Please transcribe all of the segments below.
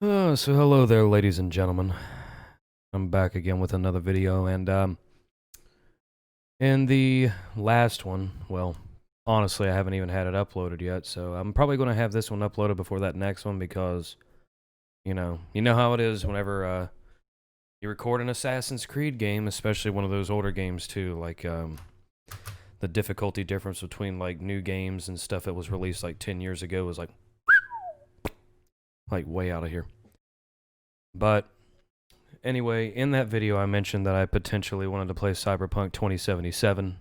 So hello there, ladies and gentlemen. I'm back again with another video, and in the last one, well, honestly, I haven't even had it uploaded yet, so I'm probably going to have this one uploaded before that next one because, you know how it is whenever you record an Assassin's Creed game, especially one of those older games too, like the difficulty difference between like new games and stuff that was released like 10 years ago was like way out of here. But anyway, in that video, I mentioned that I potentially wanted to play Cyberpunk 2077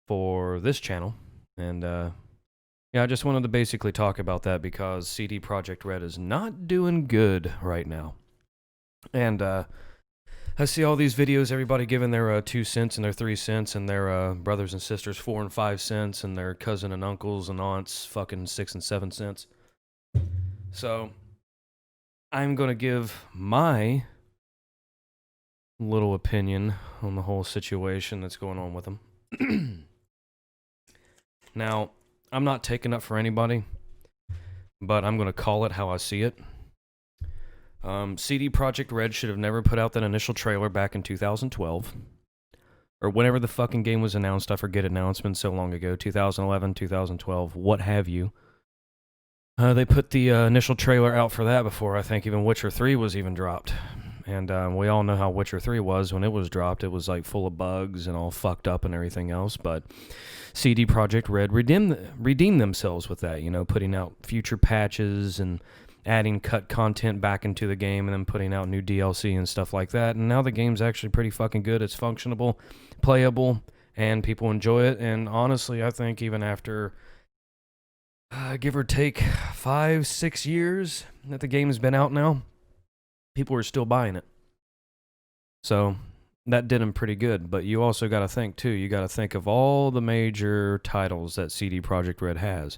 for this channel. And, yeah, I just wanted to basically talk about that because CD Projekt Red is not doing good right now. And, I see all these videos, everybody giving their 2 cents and their 3 cents, and their brothers and sisters 4 and 5 cents, and their cousin and uncles and aunts fucking 6 and 7 cents. So I'm going to give my little opinion on the whole situation that's going on with them. Now, I'm not taking up for anybody, but I'm going to call it how I see it. CD Projekt Red should have never put out that initial trailer back in 2012. Or whenever the fucking game was announced. I forget it now, it's been so long ago. 2011, 2012, what have you. They put the initial trailer out for that before I think even Witcher 3 was even dropped. And we all know how Witcher 3 was when it was dropped. It was like full of bugs and all fucked up and everything else. But CD Projekt Red redeemed themselves with that, putting out future patches and adding cut content back into the game and then putting out new DLC and stuff like that. And now the game's actually pretty fucking good. It's functionable, playable, and people enjoy it. And honestly, I think even after give or take 5-6 years that the game has been out now, people are still buying it. So that did them pretty good. But you also got to think too, you got to think of all the major titles that CD Projekt Red has.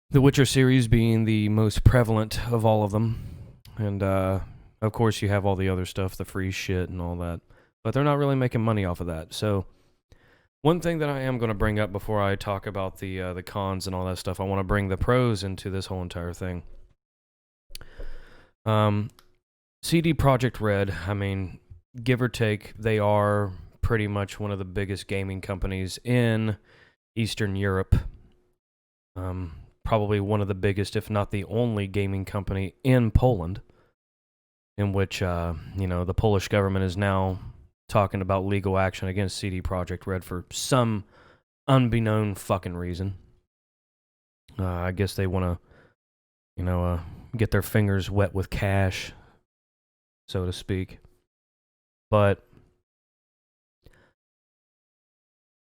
The Witcher series being the most prevalent of all of them. And of course you have all the other stuff, the free shit and all that. But they're not really making money off of that. So one thing that I am going to bring up before I talk about the cons and all that stuff, I want to bring the pros into this whole entire thing. CD Projekt Red, I mean, give or take, they are pretty much one of the biggest gaming companies in Eastern Europe. Probably one of the biggest, if not the only gaming company in Poland, in which, the Polish government is now talking about legal action against CD Projekt Red for some unbeknown fucking reason. I guess they want to, get their fingers wet with cash, so to speak. But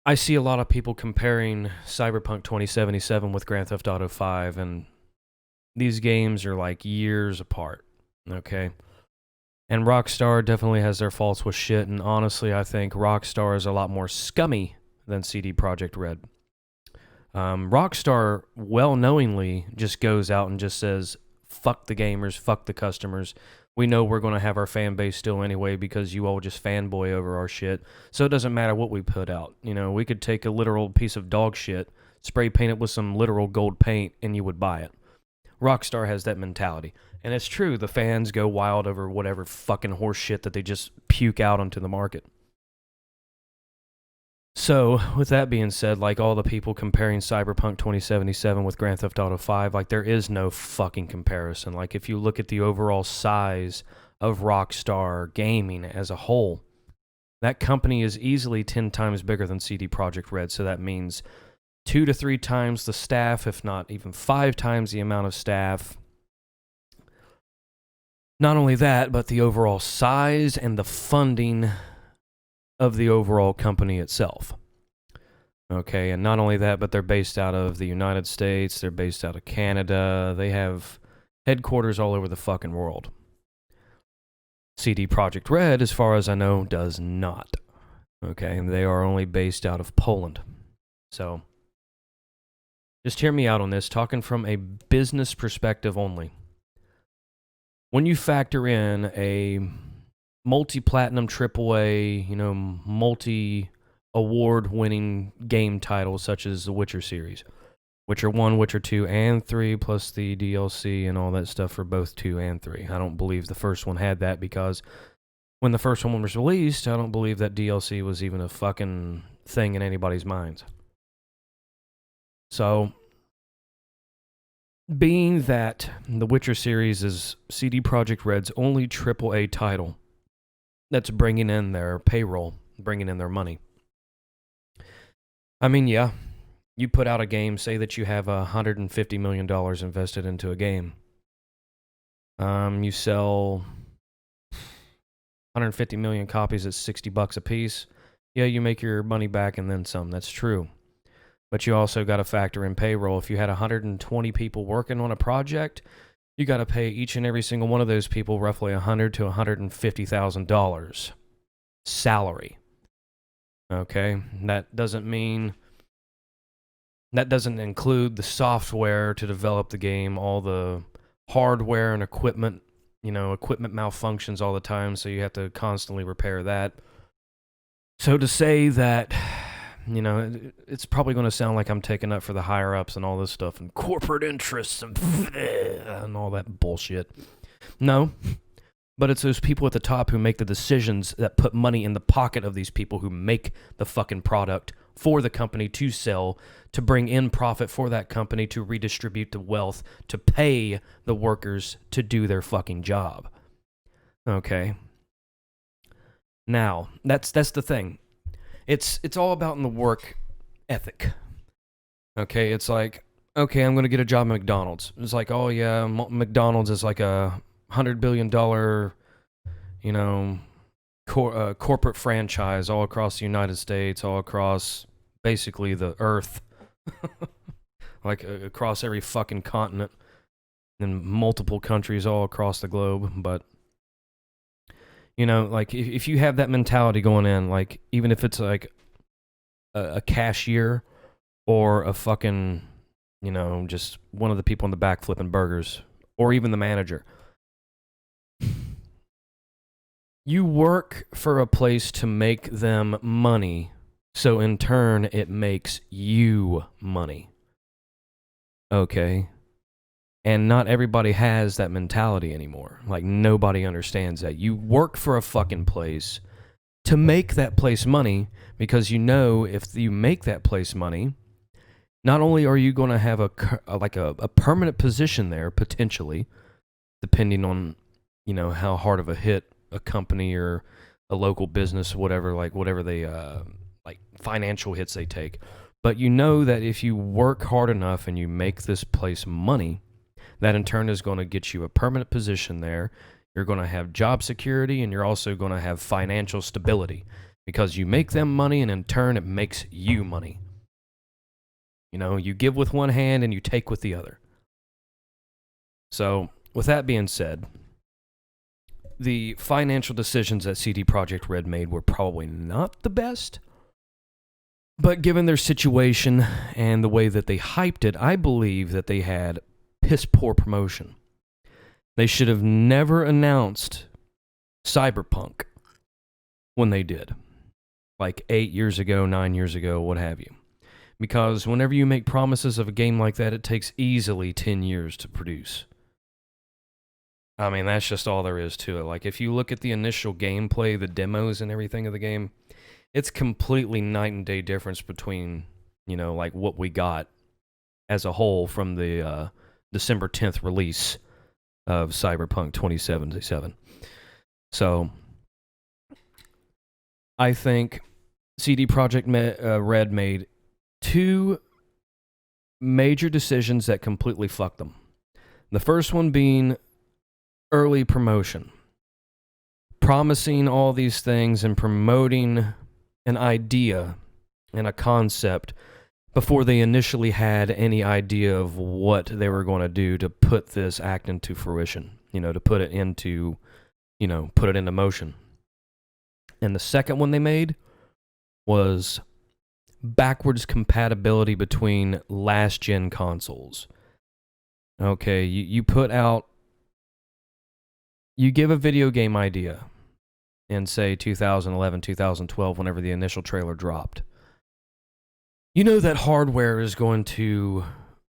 I see a lot of people comparing Cyberpunk 2077 with Grand Theft Auto 5, and these games are like years apart, okay? And Rockstar definitely has their faults with shit, and honestly, I think Rockstar is a lot more scummy than CD Projekt Red. Rockstar well-knowingly just goes out and just says, fuck the gamers, fuck the customers. We know we're going to have our fan base still anyway because you all just fanboy over our shit, so it doesn't matter what we put out. We could take a literal piece of dog shit, spray paint it with some literal gold paint, and you would buy it. Rockstar has that mentality. And it's true, the fans go wild over whatever fucking horse shit that they just puke out onto the market. So, with that being said, like all the people comparing Cyberpunk 2077 with Grand Theft Auto 5, like there is no fucking comparison. Like if you look at the overall size of Rockstar Gaming as a whole, that company is easily 10 times bigger than CD Projekt Red, so that means 2 to 3 times the staff, if not even 5 times the amount of staff. Not only that, but the overall size and the funding of the overall company itself. Okay, and not only that, but they're based out of the United States, they're based out of Canada, they have headquarters all over the fucking world. CD Projekt Red, as far as I know, does not. Okay, and they are only based out of Poland. So, just hear me out on this, talking from a business perspective only. When you factor in a multi-platinum AAA, multi-award-winning game title such as the Witcher series, Witcher 1, Witcher 2, and 3, plus the DLC and all that stuff for both 2 and 3. I don't believe the first one had that because when the first one was released, I don't believe that DLC was even a fucking thing in anybody's minds. So, being that the Witcher series is CD Projekt Red's only AAA title that's bringing in their payroll, bringing in their money. I mean, yeah, you put out a game, say that you have $150 million invested into a game. You sell 150 million copies at $60 a piece. Yeah, you make your money back and then some. That's true. But you also got to factor in payroll. If you had 120 people working on a project, you got to pay each and every single one of those people roughly $100,000 to $150,000 salary. Okay, that doesn't include the software to develop the game, all the hardware and equipment. Equipment malfunctions all the time, so you have to constantly repair that. So to say that, it's probably going to sound like I'm taking up for the higher-ups and all this stuff and corporate interests and all that bullshit. No, but it's those people at the top who make the decisions that put money in the pocket of these people who make the fucking product for the company to sell, to bring in profit for that company, to redistribute the wealth, to pay the workers to do their fucking job. Okay? Now, that's the thing. It's all about in the work ethic. Okay, it's like, okay, I'm going to get a job at McDonald's. It's like, oh yeah, McDonald's is like a $100 billion, corporate franchise all across the United States, all across basically the earth, like across every fucking continent in multiple countries all across the globe. But like if you have that mentality going in, like even if it's like a cashier or a fucking just one of the people in the back flipping burgers, or even the manager, you work for a place to make them money, so in turn, it makes you money. Okay? And not everybody has that mentality anymore. Like, nobody understands that. You work for a fucking place to make that place money, because if you make that place money, not only are you going to have a permanent position there, potentially, depending on, how hard of a hit a company or a local business, whatever they, like financial hits they take. But that if you work hard enough and you make this place money, that in turn is going to get you a permanent position there. You're going to have job security, and you're also going to have financial stability because you make them money, and in turn it makes you money. You give with one hand and you take with the other. So, with that being said, the financial decisions that CD Projekt Red made were probably not the best. But given their situation and the way that they hyped it, I believe that they had piss poor promotion. They should have never announced Cyberpunk when they did. Like 8 years ago, 9 years ago, what have you. Because whenever you make promises of a game like that, it takes easily 10 years to produce. I mean, that's just all there is to it. Like, if you look at the initial gameplay, the demos and everything of the game, it's completely night and day difference between, like what we got as a whole from the December 10th release of Cyberpunk 2077. So, I think CD Projekt Red made two major decisions that completely fucked them. The first one being early promotion. Promising all these things and promoting an idea and a concept before they initially had any idea of what they were going to do to put this act into fruition, to put it into motion. And the second one they made was backwards compatibility between last-gen consoles. Okay, you put out, you give a video game idea in, say, 2011, 2012, whenever the initial trailer dropped. That hardware is going to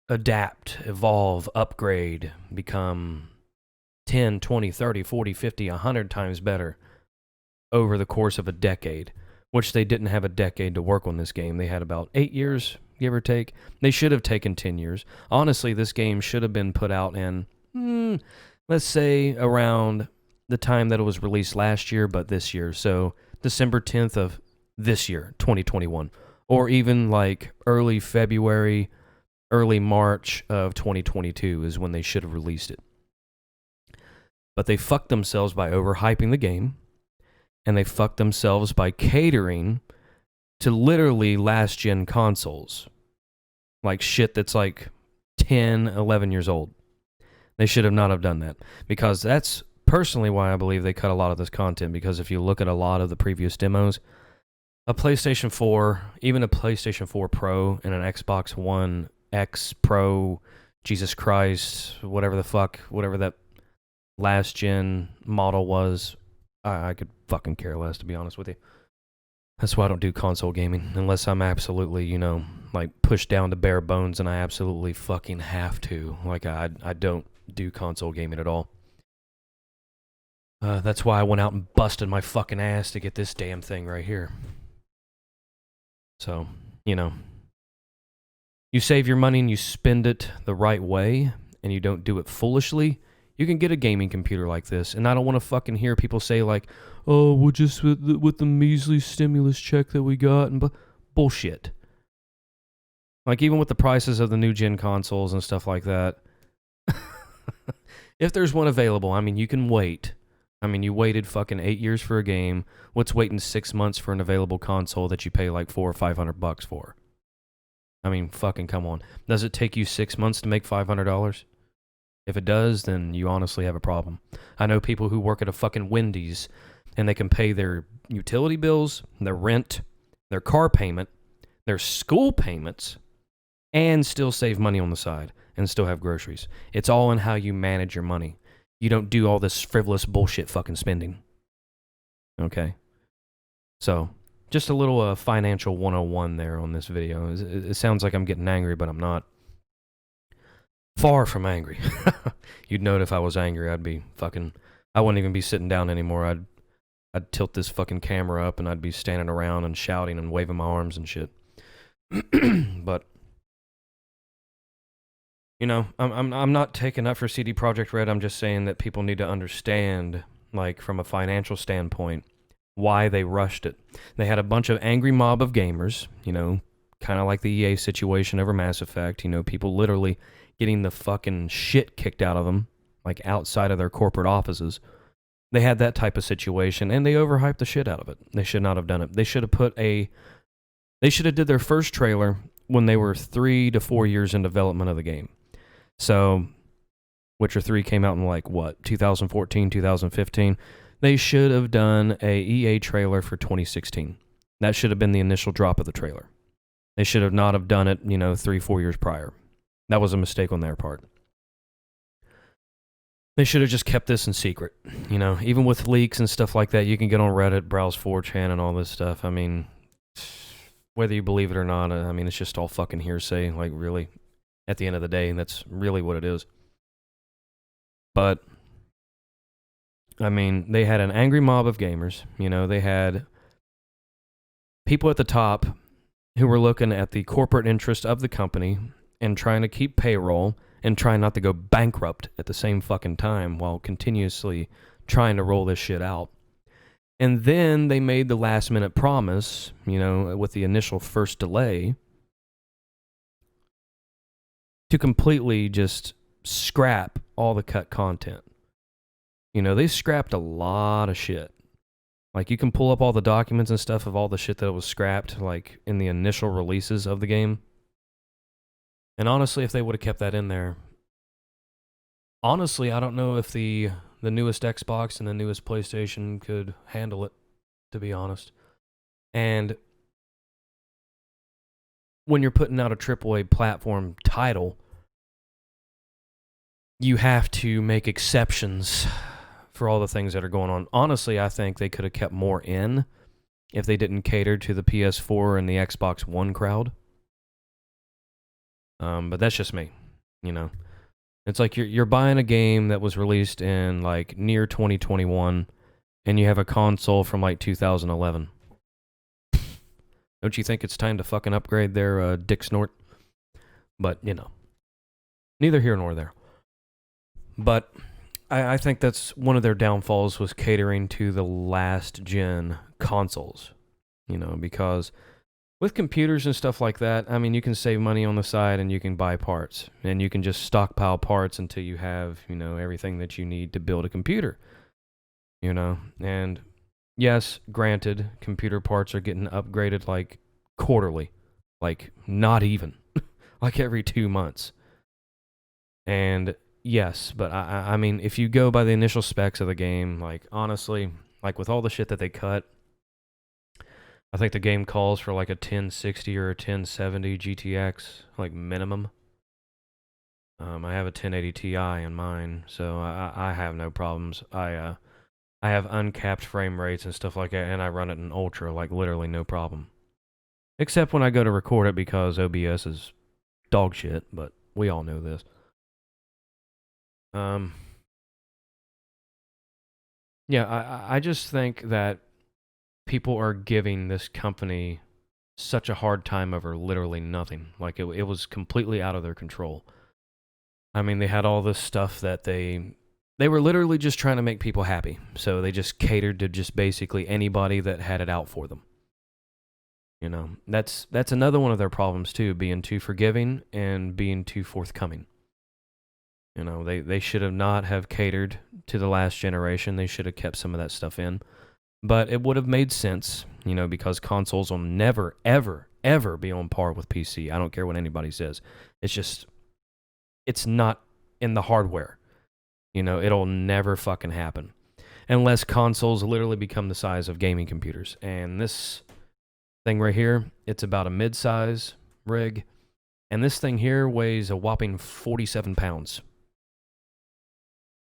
adapt, evolve, upgrade, become 10, 20, 30, 40, 50, 100 times better over the course of a decade, which they didn't have a decade to work on this game. They had about 8 years, give or take. They should have taken 10 years. Honestly, this game should have been put out in, let's say, around the time that it was released last year, but this year. So December 10th of this year, 2021. Or even like early February, early March of 2022 is when they should have released it. But they fucked themselves by overhyping the game, and they fucked themselves by catering to literally last-gen consoles. Like shit that's like 10, 11 years old. They should have not have done that. Because that's personally why I believe they cut a lot of this content. Because if you look at a lot of the previous demos, a PlayStation 4, even a PlayStation 4 Pro and an Xbox One X Pro, Jesus Christ, whatever the fuck, whatever that last gen model was, I could fucking care less, to be honest with you. That's why I don't do console gaming, unless I'm absolutely, like pushed down to bare bones and I absolutely fucking have to. Like, I don't do console gaming at all. That's why I went out and busted my fucking ass to get this damn thing right here. So, you save your money and you spend it the right way, and you don't do it foolishly, you can get a gaming computer like this. And I don't want to fucking hear people say like, oh, we're just with the measly stimulus check that we got, and bullshit. Like, even with the prices of the new gen consoles and stuff like that, if there's one available, I mean, you can wait. I mean, you waited fucking 8 years for a game. What's waiting 6 months for an available console that you pay like $400 or $500 for? I mean, fucking come on. Does it take you 6 months to make $500? If it does, then you honestly have a problem. I know people who work at a fucking Wendy's and they can pay their utility bills, their rent, their car payment, their school payments, and still save money on the side and still have groceries. It's all in how you manage your money. You don't do all this frivolous bullshit fucking spending. Okay? So, just a little financial 101 there on this video. It sounds like I'm getting angry, but I'm not. Far from angry. You'd know it if I was angry. I wouldn't even be sitting down anymore. I'd tilt this fucking camera up and I'd be standing around and shouting and waving my arms and shit. But I'm not taking up for CD Projekt Red. I'm just saying that people need to understand, like, from a financial standpoint, why they rushed it. They had a bunch of angry mob of gamers, kind of like the EA situation over Mass Effect, people literally getting the fucking shit kicked out of them, like outside of their corporate offices. They had that type of situation, and they overhyped the shit out of it. They should not have done it. They should have did their first trailer when they were 3 to 4 years in development of the game. So, Witcher 3 came out in 2014, 2015. They should have done a EA trailer for 2016. That should have been the initial drop of the trailer. They should have not have done it, 3-4 years prior. That was a mistake on their part. They should have just kept this in secret. Even with leaks and stuff like that, you can get on Reddit, browse 4chan and all this stuff. I mean, whether you believe it or not, I mean, it's just all fucking hearsay, like, really, at the end of the day, and that's really what it is. But, I mean, they had an angry mob of gamers. They had people at the top who were looking at the corporate interest of the company and trying to keep payroll and trying not to go bankrupt at the same fucking time while continuously trying to roll this shit out. And then they made the last minute promise, with the initial first delay, to completely just scrap all the cut content. They scrapped a lot of shit. Like, you can pull up all the documents and stuff of all the shit that was scrapped, like, in the initial releases of the game. And honestly, if they would have kept that in there, honestly, I don't know if the newest Xbox and the newest PlayStation could handle it, to be honest. And when you're putting out a AAA platform title, you have to make exceptions for all the things that are going on. Honestly, I think they could have kept more in if they didn't cater to the PS4 and the Xbox One crowd. But that's just me, you know. It's like you're buying a game that was released in like near 2021, and you have a console from like 2011. Don't you think it's time to fucking upgrade their dick snort? But you know, neither here nor there. But I think that's one of their downfalls was catering to the last gen consoles. You know, because with computers and stuff like that, I mean, you can save money on the side and you can buy parts. And you can just stockpile parts until you have, you know, everything that you need to build a computer. You know, and yes, granted, computer parts are getting upgraded like quarterly. Like, not even. Like every 2 months. And yes, but I mean, if you go by the initial specs of the game, like, honestly, like with all the shit that they cut, I think the game calls for like a 1060 or a 1070 GTX, like minimum. I have a 1080 Ti in mine, so I have no problems. I have uncapped frame rates and stuff like that, and I run it in ultra, like literally no problem. Except when I go to record it because OBS is dog shit, but we all know this. Um, yeah, I just think that people are giving this company such a hard time over literally nothing. Like it was completely out of their control. I mean, they had all this stuff that they were literally just trying to make people happy. So they just catered to just basically anybody that had it out for them. You know, that's another one of their problems too, being too forgiving and being too forthcoming. You know, they should have not have catered to the last generation. They should have kept some of that stuff in. But it would have made sense, you know, because consoles will never, ever, ever be on par with PC. I don't care what anybody says. It's just, it's not in the hardware. You know, it'll never fucking happen. Unless consoles literally become the size of gaming computers. And this thing right here, it's about a mid-size rig. And this thing here weighs a whopping 47 pounds.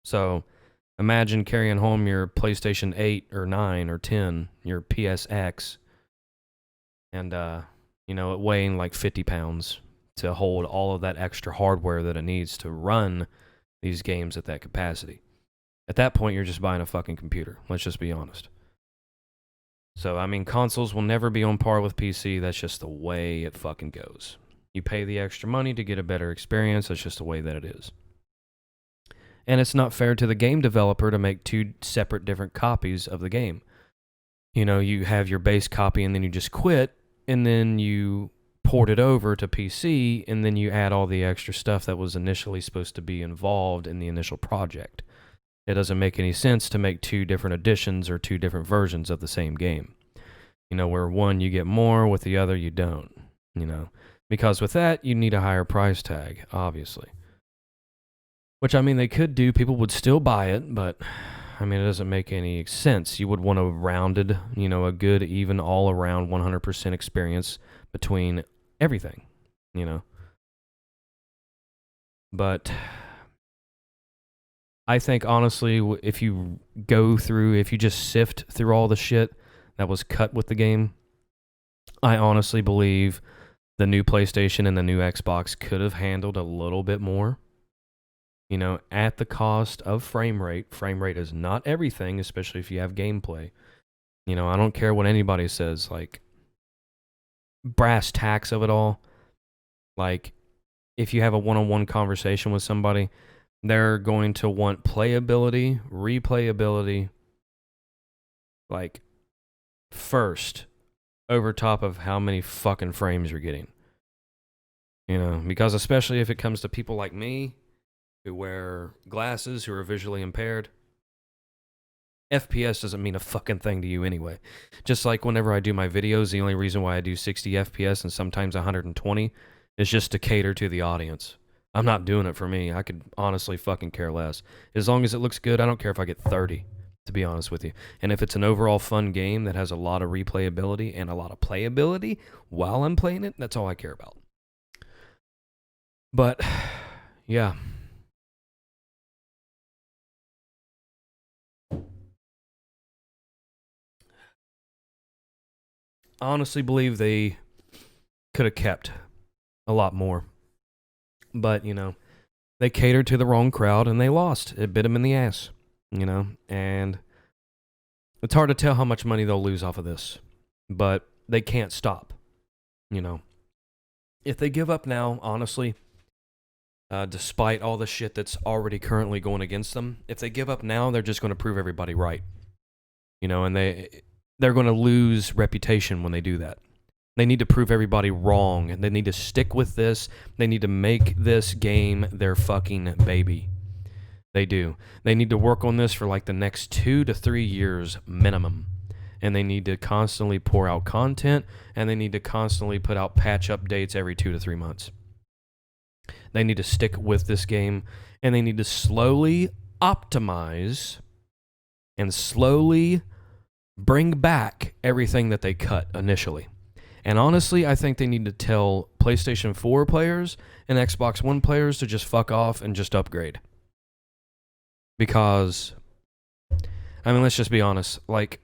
So imagine carrying home your PlayStation 8 or 9 or 10, your PSX, and, you know, it weighing like 50 pounds to hold all of that extra hardware that it needs to run these games at that capacity. At that point, you're just buying a fucking computer. Let's just be honest. So, I mean, consoles will never be on par with PC. That's just the way it fucking goes. You pay the extra money to get a better experience. That's just the way that it is. And it's not fair to the game developer to make two separate different copies of the game. You know, you have your base copy and then you just quit, and then you port it over to PC, and then you add all the extra stuff that was initially supposed to be involved in the initial project. It doesn't make any sense to make two different editions or two different versions of the same game. You know, where one you get more, with the other you don't. You know, because with that, you need a higher price tag, obviously. Which, I mean, they could do. People would still buy it, but, I mean, it doesn't make any sense. You would want a rounded, you know, a good, even, all-around 100% experience between everything, you know. But I think, honestly, if you if you just sift through all the shit that was cut with the game, I honestly believe the new PlayStation and the new Xbox could have handled a little bit more. You know, at the cost of frame rate. Frame rate is not everything, especially if you have gameplay. You know, I don't care what anybody says. Like, brass tacks of it all. Like, if you have a one-on-one conversation with somebody, they're going to want playability, replayability, like, first, over top of how many fucking frames you're getting. You know, because especially if it comes to people like me, who wear glasses, who are visually impaired, FPS doesn't mean a fucking thing to you anyway. Just like whenever I do my videos, the only reason why I do 60 FPS and sometimes 120 is just to cater to the audience. I'm not doing it for me. I could honestly fucking care less. As long as it looks good, I don't care if I get 30, to be honest with you. And if it's an overall fun game that has a lot of replayability and a lot of playability while I'm playing it, that's all I care about. But, yeah. I honestly believe they could have kept a lot more. But, they catered to the wrong crowd and they lost. It bit them in the ass, and it's hard to tell how much money they'll lose off of this, but they can't stop, If they give up now, honestly, despite all the shit that's already currently going against them, if they give up now, they're just going to prove everybody right, and they're going to lose reputation when they do that. They need to prove everybody wrong, and they need to stick with this. They need to make this game their fucking baby. They do. They need to work on this for like the next 2 to 3 years minimum. And they need to constantly pour out content, and they need to constantly put out patch updates every 2 to 3 months. They need to stick with this game, and they need to slowly optimize and slowly bring back everything that they cut initially. And honestly, I think they need to tell PlayStation 4 players and Xbox One players to just fuck off and just upgrade. Because, let's just be honest. Like,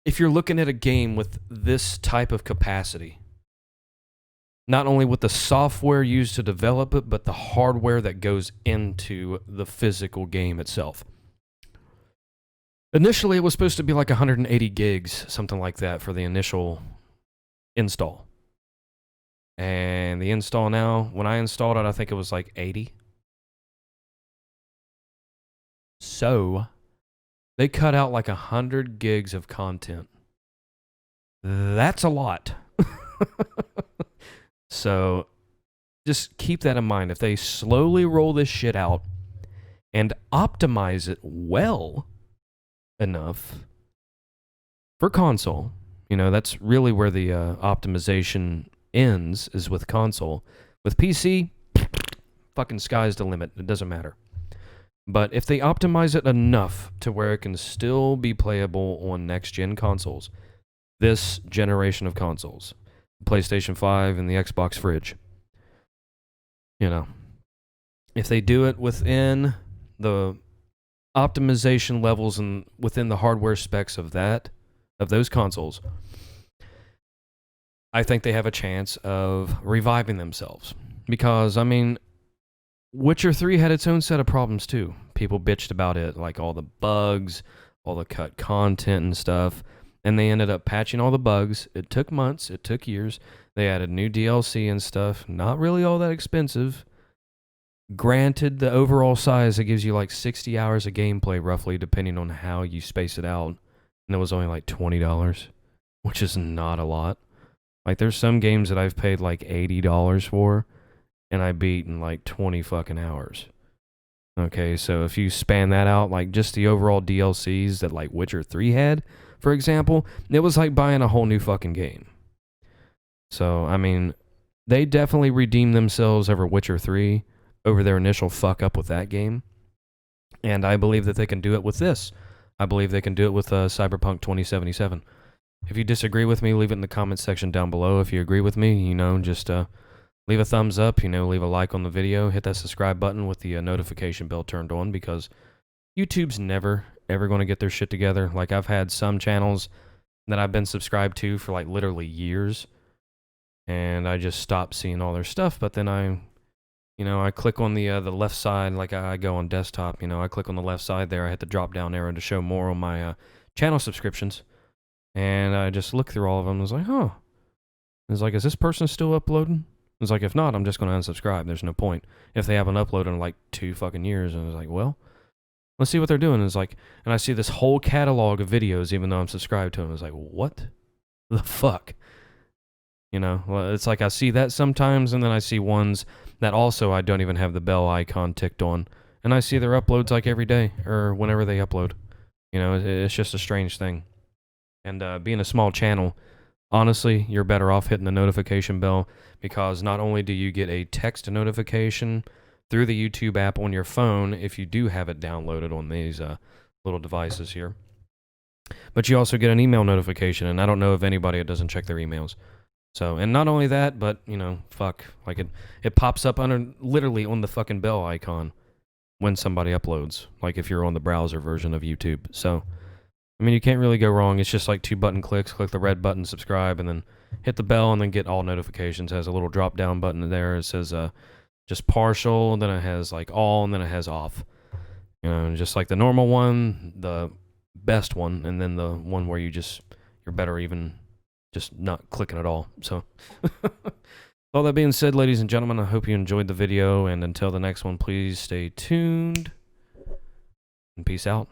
if you're looking at a game with this type of capacity, not only with the software used to develop it, but the hardware that goes into the physical game itself. Initially, it was supposed to be like 180 gigs, something like that, for the initial install. And the install now, when I installed it, I think it was like 80. So, they cut out like 100 gigs of content. That's a lot. So, just keep that in mind. If they slowly roll this shit out and optimize it well enough for console, that's really where the optimization ends, is with console. With PC, fucking sky's the limit. It doesn't matter. But if they optimize it enough to where it can still be playable on next-gen consoles, this generation of consoles, PlayStation 5 and the Xbox fridge, if they do it within the optimization levels and within the hardware specs of those consoles, I think they have a chance of reviving themselves. Because, Witcher 3 had its own set of problems too. People bitched about it, like all the bugs, all the cut content and stuff, and they ended up patching all the bugs. It took months, it took years. They added new DLC and stuff, not really all that expensive. Granted, the overall size, it gives you like 60 hours of gameplay roughly, depending on how you space it out, and it was only like $20, which is not a lot. Like, there's some games that I've paid like $80 for, and I beat in like 20 fucking hours. Okay, so if you span that out, like just the overall DLCs that like Witcher 3 had, for example, it was like buying a whole new fucking game. So, they definitely redeemed themselves over Witcher 3, over their initial fuck up with that game. And I believe that they can do it with this. I believe they can do it with Cyberpunk 2077. If you disagree with me, leave it in the comments section down below. If you agree with me, just leave a thumbs up, leave a like on the video, hit that subscribe button with the notification bell turned on, because YouTube's never, ever going to get their shit together. Like, I've had some channels that I've been subscribed to for like literally years, and I just stopped seeing all their stuff. But then I click on the left side, like I go on desktop, I click on the left side there, I hit the drop down arrow to show more on my channel subscriptions, and I just look through all of them. I was like, huh. It's like, is this person still uploading? It's like, if not, I'm just going to unsubscribe. There's no point. If they haven't uploaded in like 2 fucking years, and I was like, well, let's see what they're doing. It's like, and I see this whole catalog of videos, even though I'm subscribed to them. It's like, what the fuck? Well, it's like I see that sometimes, and then I see ones that also I don't even have the bell icon ticked on, and I see their uploads like every day or whenever they upload. It's just a strange thing. And being a small channel, honestly, you're better off hitting the notification bell, because not only do you get a text notification through the YouTube app on your phone if you do have it downloaded on these little devices here, but you also get an email notification, and I don't know of anybody that doesn't check their emails. So, and not only that, but, like it pops up literally on the fucking bell icon when somebody uploads, like if you're on the browser version of YouTube. So, I mean, you can't really go wrong. It's just like 2 button clicks. Click the red button, subscribe, and then hit the bell, and then get all notifications. It has a little drop down button there. It says just partial, and then it has like all, and then it has off. You know, just like the normal one, the best one, and then the one where you're better even just not clicking at all. So, all that being said, ladies and gentlemen, I hope you enjoyed the video, and until the next one, please stay tuned, and peace out.